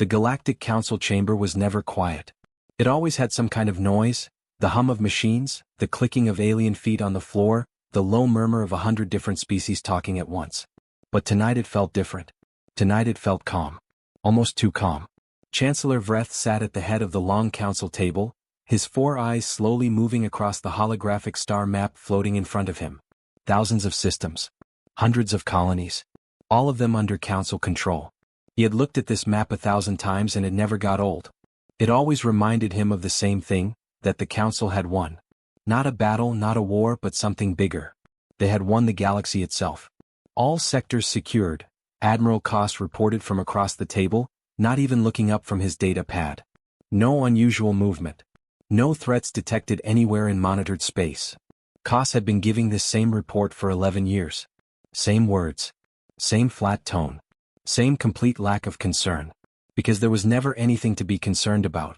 The Galactic Council chamber was never quiet. It always had some kind of noise, the hum of machines, the clicking of alien feet on the floor, the low murmur of 100 different species talking at once. But tonight it felt different. Tonight it felt calm. Almost too calm. Chancellor Vreth sat at the head of the long council table, his 4 eyes slowly moving across the holographic star map floating in front of him. Thousands of systems. Hundreds of colonies. All of them under council control. He had looked at this map 1,000 times and it never got old. It always reminded him of the same thing, that the council had won. Not a battle, not a war, but something bigger. They had won the galaxy itself. All sectors secured, Admiral Koss reported from across the table, not even looking up from his data pad. No unusual movement. No threats detected anywhere in monitored space. Koss had been giving this same report for 11 years. Same words. Same flat tone. Same complete lack of concern. Because there was never anything to be concerned about.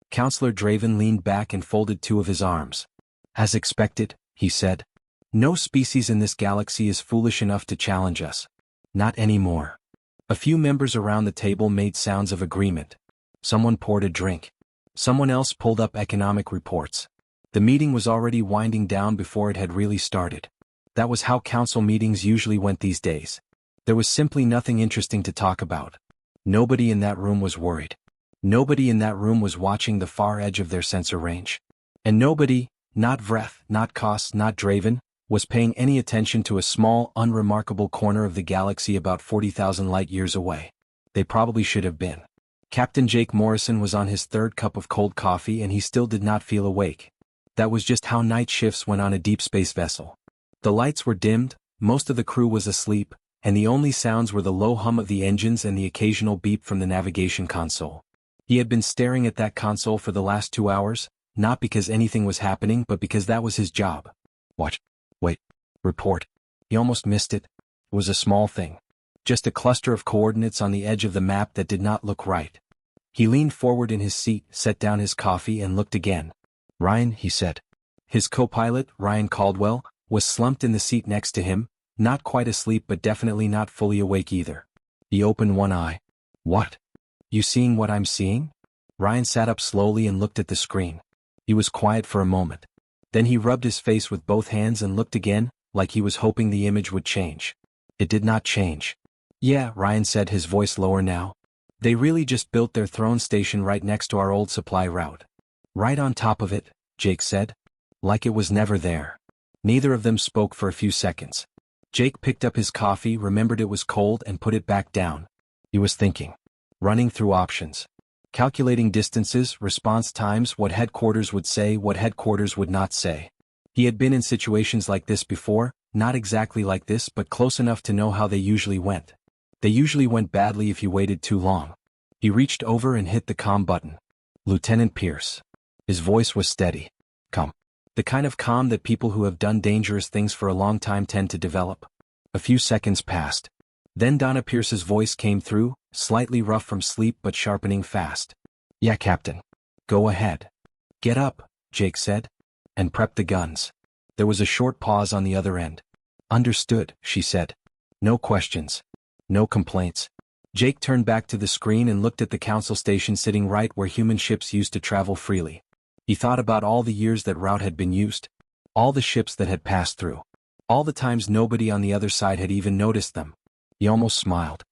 Counselor Draven leaned back and folded 2 of his arms. As expected, he said. No species in this galaxy is foolish enough to challenge us. Not anymore. A few members around the table made sounds of agreement. Someone poured a drink. Someone else pulled up economic reports. The meeting was already winding down before it had really started. That was how council meetings usually went these days. There was simply nothing interesting to talk about. Nobody in that room was worried. Nobody in that room was watching the far edge of their sensor range. And nobody, not Vreth, not Koss, not Draven, was paying any attention to a small, unremarkable corner of the galaxy about 40,000 light-years away. They probably should have been. Captain Jake Morrison was on his 3rd cup of cold coffee and he still did not feel awake. That was just how night shifts went on a deep space vessel. The lights were dimmed, most of the crew was asleep, and the only sounds were the low hum of the engines and the occasional beep from the navigation console. He had been staring at that console for the last 2 hours, not because anything was happening but because that was his job. Watch. Wait. Report. He almost missed it. It was a small thing. Just a cluster of coordinates on the edge of the map that did not look right. He leaned forward in his seat, set down his coffee and looked again. Ryan, he said. His co-pilot, Ryan Caldwell, was slumped in the seat next to him, not quite asleep but definitely not fully awake either. He opened one eye. What? You seeing what I'm seeing? Ryan sat up slowly and looked at the screen. He was quiet for a moment. Then he rubbed his face with both hands and looked again, like he was hoping the image would change. It did not change. Yeah, Ryan said, his voice lower now. They really just built their throne station right next to our old supply route. Right on top of it, Jake said. Like it was never there. Neither of them spoke for a few seconds. Jake picked up his coffee, remembered it was cold and put it back down. He was thinking. Running through options. Calculating distances, response times, what headquarters would say, what headquarters would not say. He had been in situations like this before, not exactly like this but close enough to know how they usually went. They usually went badly if you waited too long. He reached over and hit the comm button. Lieutenant Pierce. His voice was steady. Calm. The kind of calm that people who have done dangerous things for a long time tend to develop. A few seconds passed. Then Donna Pierce's voice came through, slightly rough from sleep but sharpening fast. Yeah, Captain. Go ahead. Get up, Jake said. And prep the guns. There was a short pause on the other end. Understood, she said. No questions. No complaints. Jake turned back to the screen and looked at the council station sitting right where human ships used to travel freely. He thought about all the years that route had been used. All the ships that had passed through. All the times nobody on the other side had even noticed them. He almost smiled.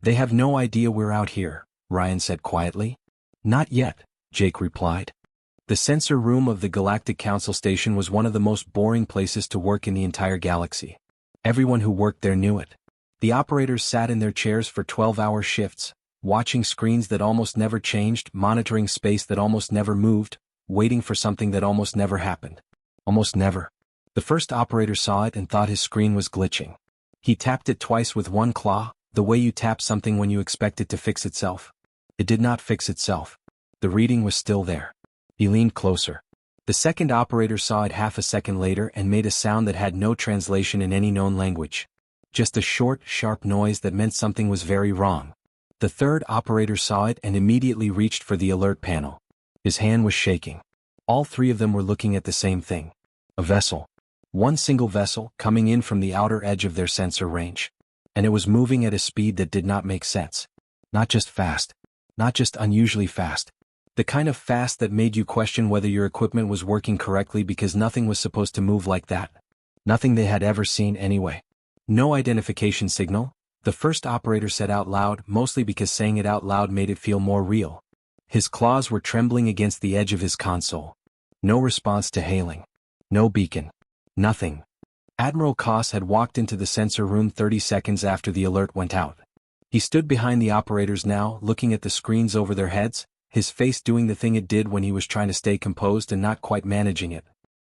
They have no idea we're out here, Ryan said quietly. Not yet, Jake replied. The sensor room of the Galactic Council Station was one of the most boring places to work in the entire galaxy. Everyone who worked there knew it. The operators sat in their chairs for 12-hour shifts, watching screens that almost never changed, monitoring space that almost never moved, waiting for something that almost never happened. Almost never. The first operator saw it and thought his screen was glitching. He tapped it twice with one claw, the way you tap something when you expect it to fix itself. It did not fix itself. The reading was still there. He leaned closer. The second operator saw it half a second later and made a sound that had no translation in any known language. Just a short, sharp noise that meant something was very wrong. The third operator saw it and immediately reached for the alert panel. His hand was shaking. All 3 of them were looking at the same thing. A vessel. One single vessel coming in from the outer edge of their sensor range. And it was moving at a speed that did not make sense. Not just fast. Not just unusually fast. The kind of fast that made you question whether your equipment was working correctly because nothing was supposed to move like that. Nothing they had ever seen anyway. No identification signal, the first operator said out loud, mostly because saying it out loud made it feel more real. His claws were trembling against the edge of his console. No response to hailing. No beacon. Nothing. Admiral Koss had walked into the sensor room 30 seconds after the alert went out. He stood behind the operators now, looking at the screens over their heads, his face doing the thing it did when he was trying to stay composed and not quite managing it.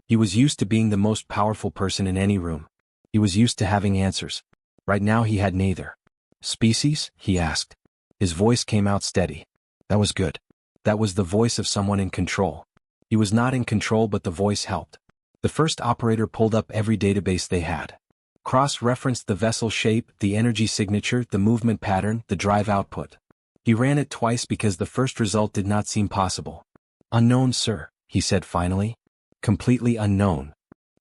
He was used to being the most powerful person in any room. He was used to having answers. Right now he had neither. Species? He asked. His voice came out steady. That was good. That was the voice of someone in control. He was not in control, but the voice helped. The first operator pulled up every database they had. Cross-referenced the vessel shape, the energy signature, the movement pattern, the drive output. He ran it twice because the first result did not seem possible. Unknown, sir, he said finally. Completely unknown.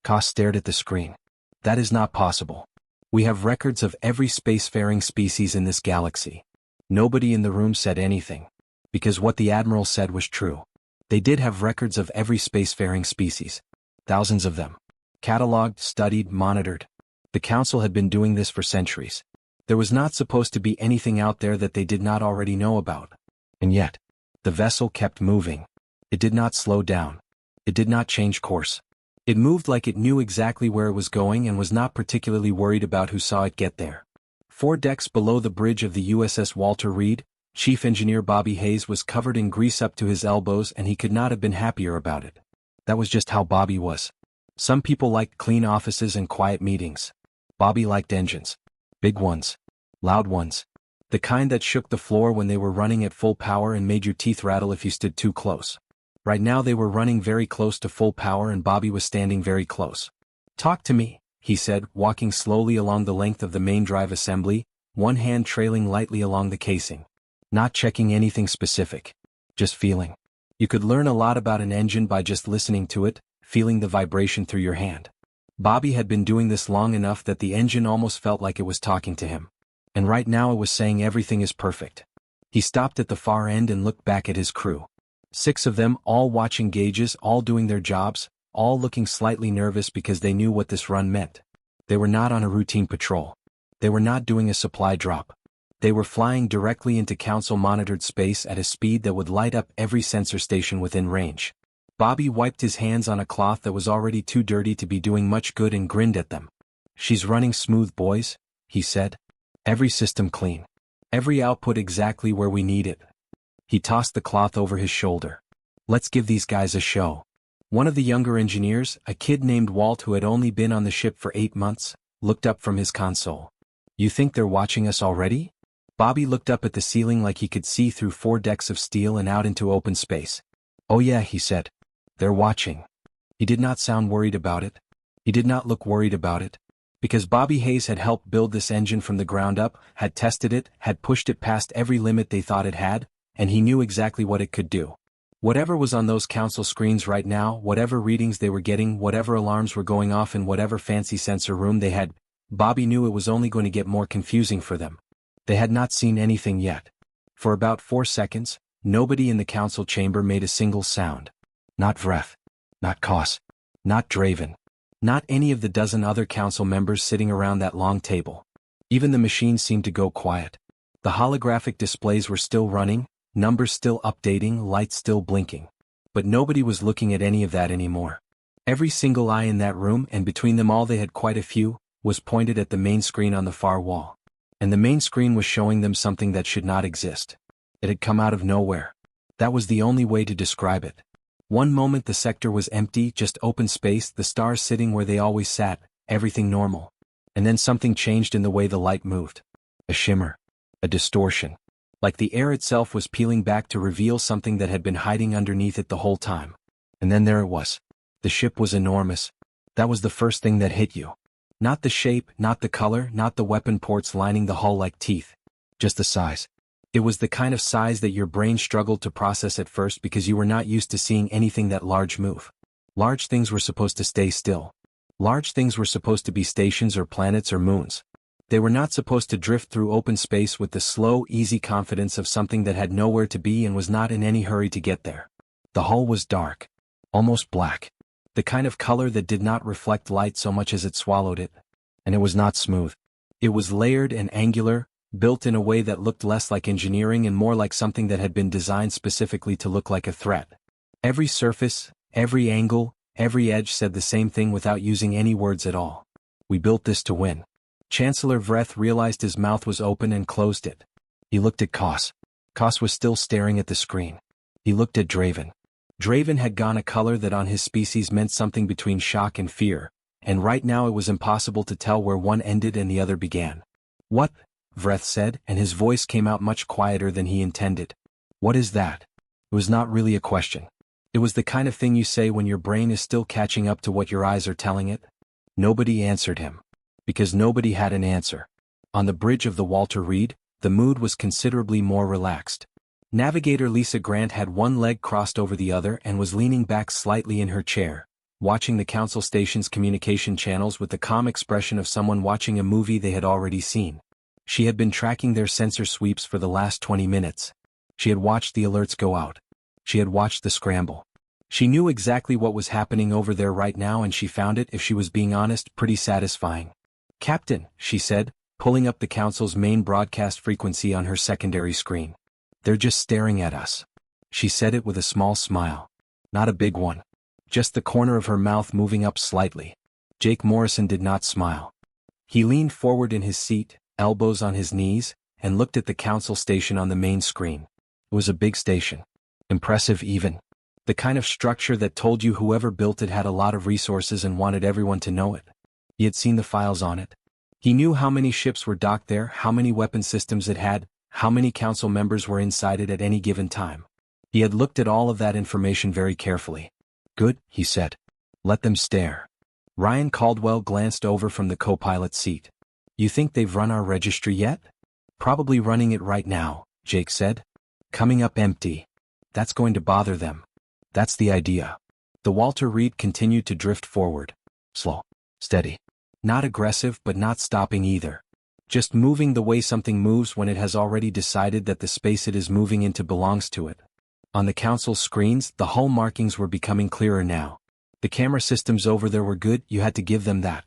Koss stared at the screen. That is not possible. We have records of every spacefaring species in this galaxy. Nobody in the room said anything. Because what the Admiral said was true. They did have records of every spacefaring species. Thousands of them. Catalogued, studied, monitored. The Council had been doing this for centuries. There was not supposed to be anything out there that they did not already know about. And yet, the vessel kept moving. It did not slow down. It did not change course. It moved like it knew exactly where it was going and was not particularly worried about who saw it get there. 4 decks below the bridge of the USS Walter Reed, Chief Engineer Bobby Hayes was covered in grease up to his elbows, and he could not have been happier about it. That was just how Bobby was. Some people liked clean offices and quiet meetings. Bobby liked engines. Big ones. Loud ones. The kind that shook the floor when they were running at full power and made your teeth rattle if you stood too close. Right now they were running very close to full power and Bobby was standing very close. Talk to me, he said, walking slowly along the length of the main drive assembly, one hand trailing lightly along the casing. Not checking anything specific. Just feeling. You could learn a lot about an engine by just listening to it, feeling the vibration through your hand. Bobby had been doing this long enough that the engine almost felt like it was talking to him. And right now it was saying everything is perfect. He stopped at the far end and looked back at his crew. 6 of them, all watching gauges, all doing their jobs, all looking slightly nervous because they knew what this run meant. They were not on a routine patrol. They were not doing a supply drop. They were flying directly into Council-monitored space at a speed that would light up every sensor station within range. Bobby wiped his hands on a cloth that was already too dirty to be doing much good and grinned at them. She's running smooth, boys, he said. Every system clean. Every output exactly where we need it. He tossed the cloth over his shoulder. Let's give these guys a show. One of the younger engineers, a kid named Walt who had only been on the ship for 8 months, looked up from his console. You think they're watching us already? Bobby looked up at the ceiling like he could see through 4 decks of steel and out into open space. Oh yeah, he said. They're watching. He did not sound worried about it. He did not look worried about it. Because Bobby Hayes had helped build this engine from the ground up, had tested it, had pushed it past every limit they thought it had, and he knew exactly what it could do. Whatever was on those Council screens right now, whatever readings they were getting, whatever alarms were going off in whatever fancy sensor room they had, Bobby knew it was only going to get more confusing for them. They had not seen anything yet. For about 4 seconds, nobody in the Council chamber made a single sound. Not Vreth. Not Koss. Not Draven. Not any of the dozen other Council members sitting around that long table. Even the machines seemed to go quiet. The holographic displays were still running, numbers still updating, lights still blinking. But nobody was looking at any of that anymore. Every single eye in that room, and between them all they had quite a few, was pointed at the main screen on the far wall. And the main screen was showing them something that should not exist. It had come out of nowhere. That was the only way to describe it. One moment the sector was empty, just open space, the stars sitting where they always sat, everything normal. And then something changed in the way the light moved. A shimmer. A distortion. Like the air itself was peeling back to reveal something that had been hiding underneath it the whole time. And then there it was. The ship was enormous. That was the first thing that hit you. Not the shape, not the color, not the weapon ports lining the hull like teeth. Just the size. It was the kind of size that your brain struggled to process at first because you were not used to seeing anything that large move. Large things were supposed to stay still. Large things were supposed to be stations or planets or moons. They were not supposed to drift through open space with the slow, easy confidence of something that had nowhere to be and was not in any hurry to get there. The hull was dark. Almost black. The kind of color that did not reflect light so much as it swallowed it. And it was not smooth. It was layered and angular, built in a way that looked less like engineering and more like something that had been designed specifically to look like a threat. Every surface, every angle, every edge said the same thing without using any words at all. We built this to win. Chancellor Vreth realized his mouth was open and closed it. He looked at Kos. Kos was still staring at the screen. He looked at Draven. Draven had gone a color that on his species meant something between shock and fear, and right now it was impossible to tell where one ended and the other began. "What?" Vreth said, and his voice came out much quieter than he intended. "What is that?" It was not really a question. It was the kind of thing you say when your brain is still catching up to what your eyes are telling it. Nobody answered him. Because nobody had an answer. On the bridge of the Walter Reed, the mood was considerably more relaxed. Navigator Lisa Grant had one leg crossed over the other and was leaning back slightly in her chair, watching the council station's communication channels with the calm expression of someone watching a movie they had already seen. She had been tracking their sensor sweeps for the last 20 minutes. She had watched the alerts go out. She had watched the scramble. She knew exactly what was happening over there right now, and she found it, if she was being honest, pretty satisfying. "Captain," she said, pulling up the council's main broadcast frequency on her secondary screen. "They're just staring at us." She said it with a small smile. Not a big one. Just the corner of her mouth moving up slightly. Jake Morrison did not smile. He leaned forward in his seat, elbows on his knees, and looked at the council station on the main screen. It was a big station. Impressive even. The kind of structure that told you whoever built it had a lot of resources and wanted everyone to know it. He had seen the files on it. He knew how many ships were docked there, how many weapon systems it had, how many council members were inside it at any given time. He had looked at all of that information very carefully. "Good," he said. "Let them stare." Ryan Caldwell glanced over from the co-pilot seat. "You think they've run our registry yet?" "Probably running it right now," Jake said. "Coming up empty. That's going to bother them. That's the idea." The Walter Reed continued to drift forward. Slow. Steady. Not aggressive but not stopping either. Just moving the way something moves when it has already decided that the space it is moving into belongs to it. On the council screens, the hull markings were becoming clearer now. The camera systems over there were good, you had to give them that.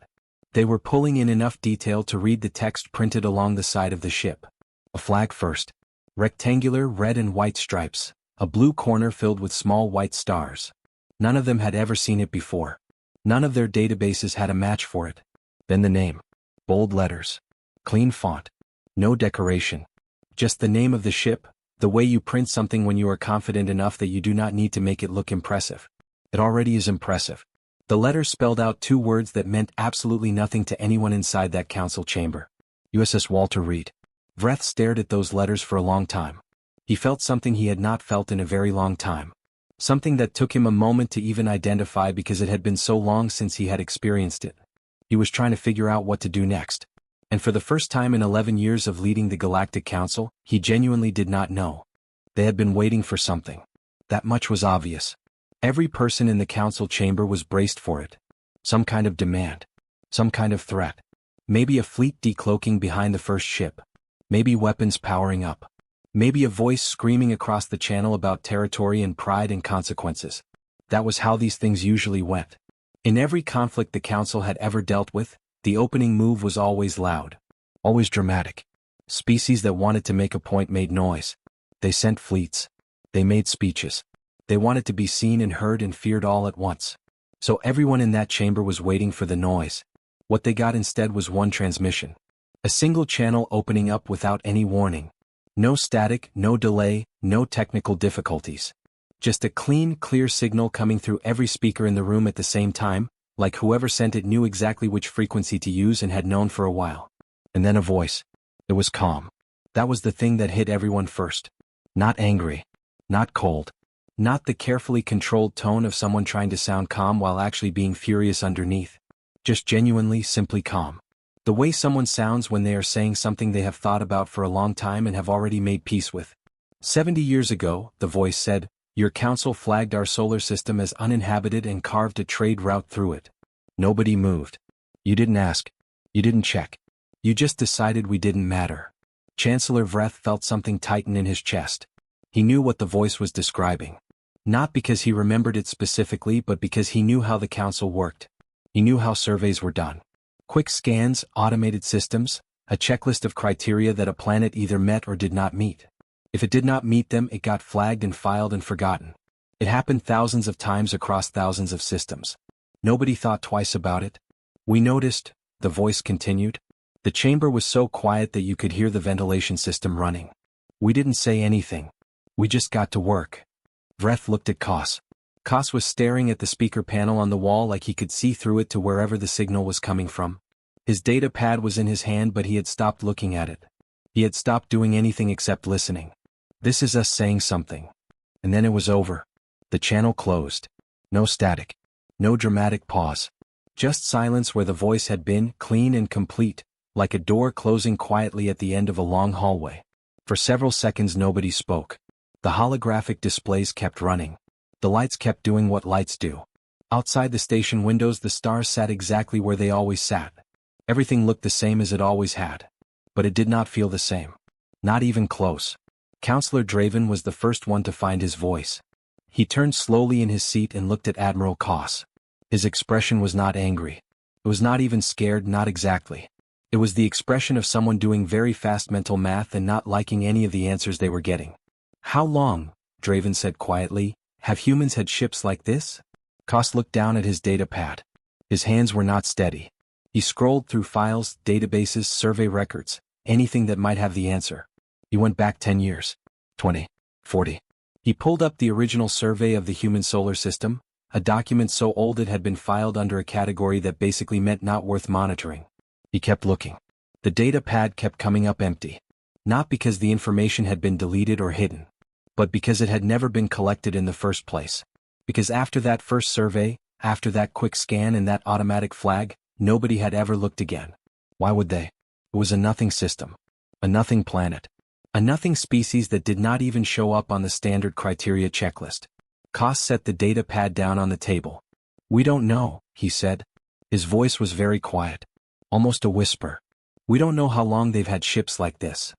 They were pulling in enough detail to read the text printed along the side of the ship. A flag first. Rectangular red and white stripes. A blue corner filled with small white stars. None of them had ever seen it before. None of their databases had a match for it. Then the name. Bold letters. Clean font. No decoration. Just the name of the ship, the way you print something when you are confident enough that you do not need to make it look impressive. It already is impressive. The letters spelled out two words that meant absolutely nothing to anyone inside that council chamber. USS Walter Reed. Vreth stared at those letters for a long time. He felt something he had not felt in a very long time. Something that took him a moment to even identify because it had been so long since he had experienced it. He was trying to figure out what to do next. And for the first time in 11 years of leading the Galactic Council, he genuinely did not know. They had been waiting for something. That much was obvious. Every person in the council chamber was braced for it. Some kind of demand. Some kind of threat. Maybe a fleet decloaking behind the first ship. Maybe weapons powering up. Maybe a voice screaming across the channel about territory and pride and consequences. That was how these things usually went. In every conflict the council had ever dealt with, the opening move was always loud. Always dramatic. Species that wanted to make a point made noise. They sent fleets. They made speeches. They wanted to be seen and heard and feared all at once. So everyone in that chamber was waiting for the noise. What they got instead was one transmission. A single channel opening up without any warning. No static, no delay, no technical difficulties. Just a clean, clear signal coming through every speaker in the room at the same time, like whoever sent it knew exactly which frequency to use and had known for a while. And then a voice. It was calm. That was the thing that hit everyone first. Not angry. Not cold. Not the carefully controlled tone of someone trying to sound calm while actually being furious underneath. Just genuinely, simply calm. The way someone sounds when they are saying something they have thought about for a long time and have already made peace with. 70 years ago, the voice said, your council flagged our solar system as uninhabited and carved a trade route through it. Nobody moved. You didn't ask. You didn't check. You just decided we didn't matter. Chancellor Vreth felt something tighten in his chest. He knew what the voice was describing. Not because he remembered it specifically, but because he knew how the council worked. He knew how surveys were done. Quick scans, automated systems, a checklist of criteria that a planet either met or did not meet. If it did not meet them, it got flagged and filed and forgotten. It happened thousands of times across thousands of systems. Nobody thought twice about it. We noticed, the voice continued. The chamber was so quiet that you could hear the ventilation system running. We didn't say anything. We just got to work. Vreth looked at Kos. Kos was staring at the speaker panel on the wall like he could see through it to wherever the signal was coming from. His data pad was in his hand, but he had stopped looking at it. He had stopped doing anything except listening. This is us saying something. And then it was over. The channel closed. No static. No dramatic pause. Just silence where the voice had been, clean and complete, like a door closing quietly at the end of a long hallway. For several seconds nobody spoke. The holographic displays kept running. The lights kept doing what lights do. Outside the station windows the stars sat exactly where they always sat. Everything looked the same as it always had. But it did not feel the same. Not even close. Counselor Draven was the first one to find his voice. He turned slowly in his seat and looked at Admiral Kos. His expression was not angry. It was not even scared, not exactly. It was the expression of someone doing very fast mental math and not liking any of the answers they were getting. How long, Draven said quietly, have humans had ships like this? Kos looked down at his data pad. His hands were not steady. He scrolled through files, databases, survey records, anything that might have the answer. He went back 10 years. 20. 40. He pulled up the original survey of the human solar system, a document so old it had been filed under a category that basically meant not worth monitoring. He kept looking. The data pad kept coming up empty. Not because the information had been deleted or hidden, but because it had never been collected in the first place. Because after that first survey, after that quick scan and that automatic flag, nobody had ever looked again. Why would they? It was a nothing system. A nothing planet. A nothing species that did not even show up on the standard criteria checklist. Kos set the data pad down on the table. We don't know, he said. His voice was very quiet. Almost a whisper. We don't know how long they've had ships like this.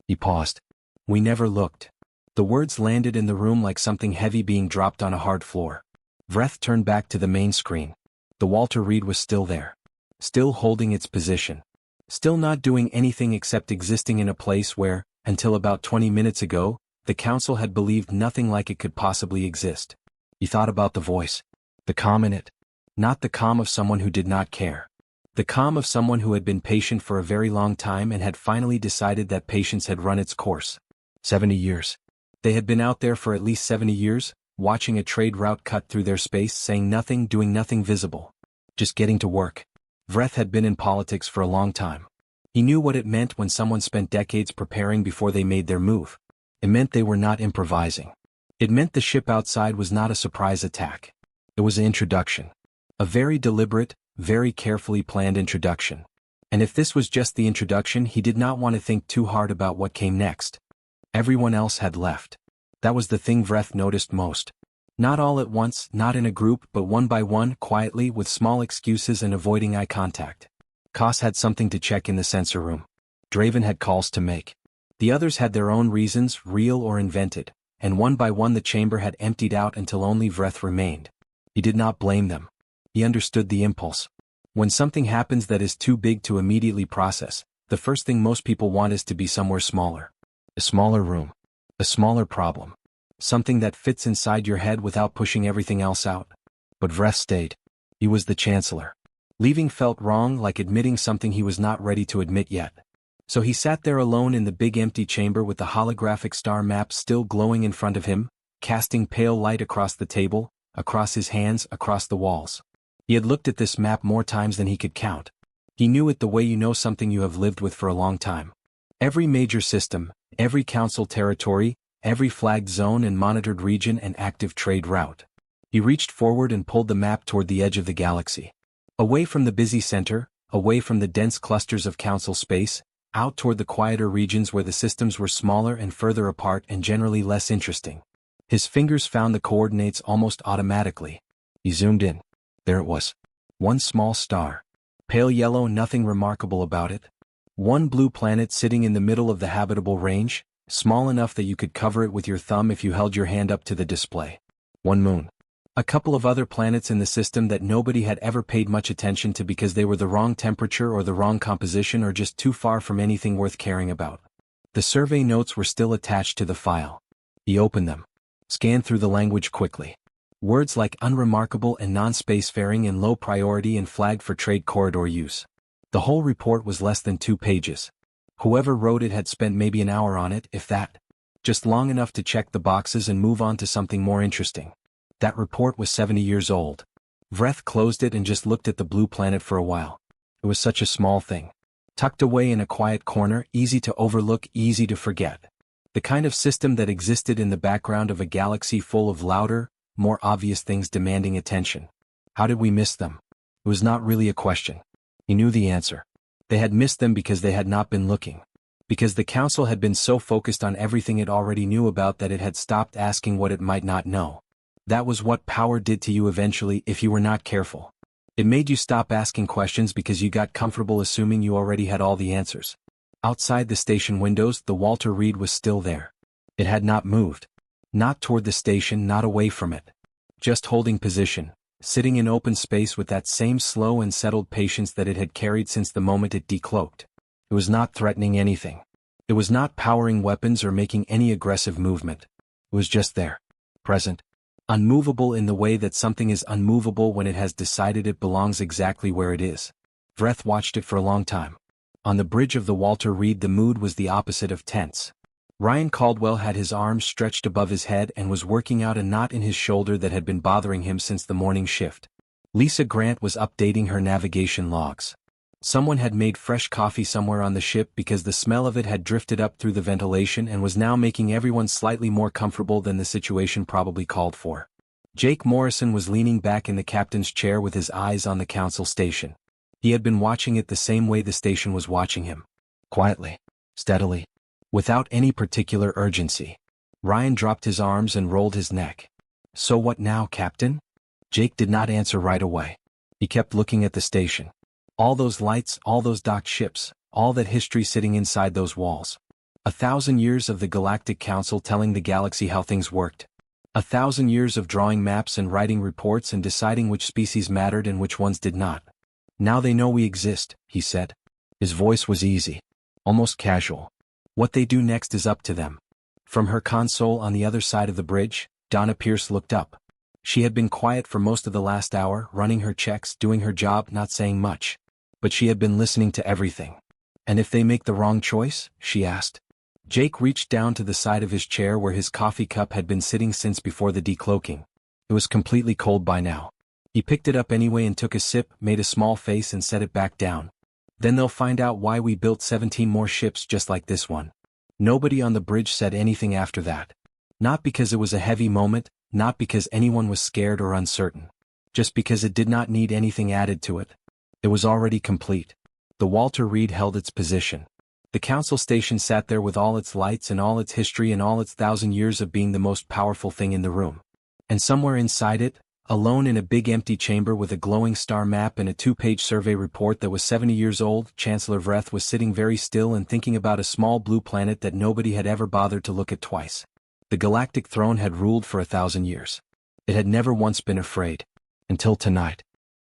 He paused. We never looked. The words landed in the room like something heavy being dropped on a hard floor. Vreth turned back to the main screen. The Walter Reed was still there. Still holding its position. Still not doing anything except existing in a place where, until about 20 minutes ago, the council had believed nothing like it could possibly exist. He thought about the voice. The calm in it. Not the calm of someone who did not care. The calm of someone who had been patient for a very long time and had finally decided that patience had run its course. 70 years. They had been out there for at least 70 years, watching a trade route cut through their space, saying nothing, doing nothing visible. Just getting to work. Vreth had been in politics for a long time. He knew what it meant when someone spent decades preparing before they made their move. It meant they were not improvising. It meant the ship outside was not a surprise attack. It was an introduction. A very deliberate, very carefully planned introduction. And if this was just the introduction, he did not want to think too hard about what came next. Everyone else had left. That was the thing Vreth noticed most. Not all at once, not in a group, but one by one, quietly, with small excuses and avoiding eye contact. Kos had something to check in the sensor room. Draven had calls to make. The others had their own reasons, real or invented, and one by one the chamber had emptied out until only Vreth remained. He did not blame them. He understood the impulse. When something happens that is too big to immediately process, the first thing most people want is to be somewhere smaller. A smaller room. A smaller problem. Something that fits inside your head without pushing everything else out. But Vreth stayed. He was the Chancellor. Leaving felt wrong, like admitting something he was not ready to admit yet. So he sat there alone in the big empty chamber with the holographic star map still glowing in front of him, casting pale light across the table, across his hands, across the walls. He had looked at this map more times than he could count. He knew it the way you know something you have lived with for a long time. Every major system, every council territory, every flagged zone and monitored region and active trade route. He reached forward and pulled the map toward the edge of the galaxy. Away from the busy center, away from the dense clusters of council space, out toward the quieter regions where the systems were smaller and further apart and generally less interesting. His fingers found the coordinates almost automatically. He zoomed in. There it was. One small star. Pale yellow, nothing remarkable about it. One blue planet sitting in the middle of the habitable range, small enough that you could cover it with your thumb if you held your hand up to the display. One moon. A couple of other planets in the system that nobody had ever paid much attention to because they were the wrong temperature or the wrong composition or just too far from anything worth caring about. The survey notes were still attached to the file. He opened them. Scanned through the language quickly. Words like unremarkable and non-spacefaring and low priority and flagged for trade corridor use. The whole report was less than 2 pages. Whoever wrote it had spent maybe an hour on it, if that. Just long enough to check the boxes and move on to something more interesting. That report was 70 years old. Vreth closed it and just looked at the blue planet for a while. It was such a small thing. Tucked away in a quiet corner, easy to overlook, easy to forget. The kind of system that existed in the background of a galaxy full of louder, more obvious things demanding attention. How did we miss them? It was not really a question. He knew the answer. They had missed them because they had not been looking. Because the Council had been so focused on everything it already knew about that it had stopped asking what it might not know. That was what power did to you eventually if you were not careful. It made you stop asking questions because you got comfortable assuming you already had all the answers. Outside the station windows, the Walter Reed was still there. It had not moved. Not toward the station, not away from it. Just holding position, sitting in open space with that same slow and settled patience that it had carried since the moment it decloaked. It was not threatening anything. It was not powering weapons or making any aggressive movement. It was just there. Present. Unmovable in the way that something is unmovable when it has decided it belongs exactly where it is. Vreth watched it for a long time. On the bridge of the Walter Reed the mood was the opposite of tense. Ryan Caldwell had his arms stretched above his head and was working out a knot in his shoulder that had been bothering him since the morning shift. Lisa Grant was updating her navigation logs. Someone had made fresh coffee somewhere on the ship because the smell of it had drifted up through the ventilation and was now making everyone slightly more comfortable than the situation probably called for. Jake Morrison was leaning back in the captain's chair with his eyes on the Council station. He had been watching it the same way the station was watching him. Quietly. Steadily. Without any particular urgency. Ryan dropped his arms and rolled his neck. So what now, Captain? Jake did not answer right away. He kept looking at the station. All those lights, all those docked ships, all that history sitting inside those walls. 1,000 years of the Galactic Council telling the galaxy how things worked. 1,000 years of drawing maps and writing reports and deciding which species mattered and which ones did not. Now they know we exist, he said. His voice was easy. Almost casual. What they do next is up to them. From her console on the other side of the bridge, Donna Pierce looked up. She had been quiet for most of the last hour, running her checks, doing her job, not saying much. But she had been listening to everything. And if they make the wrong choice? She asked. Jake reached down to the side of his chair where his coffee cup had been sitting since before the decloaking. It was completely cold by now. He picked it up anyway and took a sip, made a small face and set it back down. Then they'll find out why we built 17 more ships just like this one. Nobody on the bridge said anything after that. Not because it was a heavy moment, not because anyone was scared or uncertain. Just because it did not need anything added to it. It was already complete. The Walter Reed held its position. The Council station sat there with all its lights and all its history and all its 1,000 years of being the most powerful thing in the room. And somewhere inside it, alone in a big empty chamber with a glowing star map and a 2-page survey report that was 70 years old, Chancellor Vreth was sitting very still and thinking about a small blue planet that nobody had ever bothered to look at twice. The Galactic throne had ruled for 1,000 years. It had never once been afraid. Until tonight.